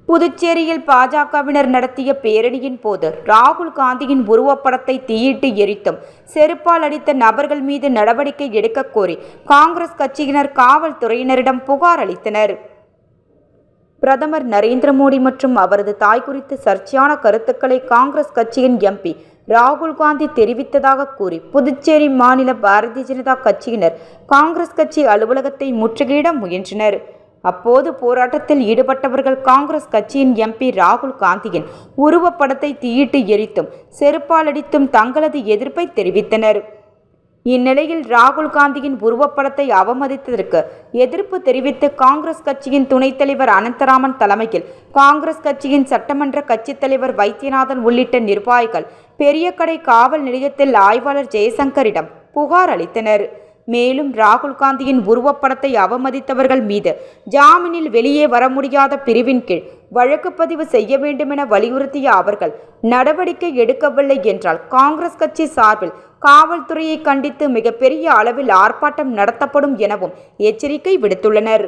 புதுச்சேரியில் பாஜகவினர் நடத்திய பேரணியின் போது ராகுல் காந்தியின் உருவப்படத்தை தீயிட்டு எரித்தும் செருப்பால் அடித்த நபர்கள் மீது நடவடிக்கை எடுக்க கோரி காங்கிரஸ் கட்சியினர் காவல்துறையினரிடம் புகார் அளித்தனர். பிரதமர் நரேந்திர மோடி மற்றும் அவரது தாய் குறித்து சர்ச்சையான கருத்துக்களை காங்கிரஸ் கட்சியின் எம்பி ராகுல் காந்தி தெரிவித்ததாக கூறி புதுச்சேரி மாநில பாரதிய ஜனதா கட்சியினர் காங்கிரஸ் கட்சி அலுவலகத்தை முற்றுகையிட முயன்றனர். அப்போது போராட்டத்தில் ஈடுபட்டவர்கள் காங்கிரஸ் கட்சியின் எம்பி ராகுல் காந்தியின் உருவப்படத்தை தீயிட்டு எரித்தும் செருப்பால் அடித்தும் தங்களது எதிர்ப்பை தெரிவித்தனர். இந்நிலையில் ராகுல் காந்தியின் உருவப்படத்தை அவமதித்ததற்கு எதிர்ப்பு தெரிவித்து காங்கிரஸ் கட்சியின் துணைத் தலைவர் அனந்தராமன் தலைமையில் காங்கிரஸ் கட்சியின் சட்டமன்ற கட்சித் தலைவர் வைத்தியநாதன் உள்ளிட்ட நிர்வாகிகள் பெரியகடை காவல் நிலையத்தில் ஆய்வாளர் ஜெயசங்கரிடம் புகார் அளித்தனர். மேலும் ராகுல் காந்தியின் உருவப்படத்தை அவமதித்தவர்கள் மீது ஜாமீனில் வெளியே வர முடியாத பிரிவின் கீழ் வழக்கு பதிவு செய்ய வேண்டுமென வலியுறுத்திய அவர்கள் நடவடிக்கை எடுக்கவில்லை என்றால் காங்கிரஸ் கட்சி சார்பில் காவல்துறையை கண்டித்து மிகப்பெரிய அளவில் ஆர்ப்பாட்டம் நடத்தப்படும் எனவும் எச்சரிக்கை விடுத்துள்ளனர்.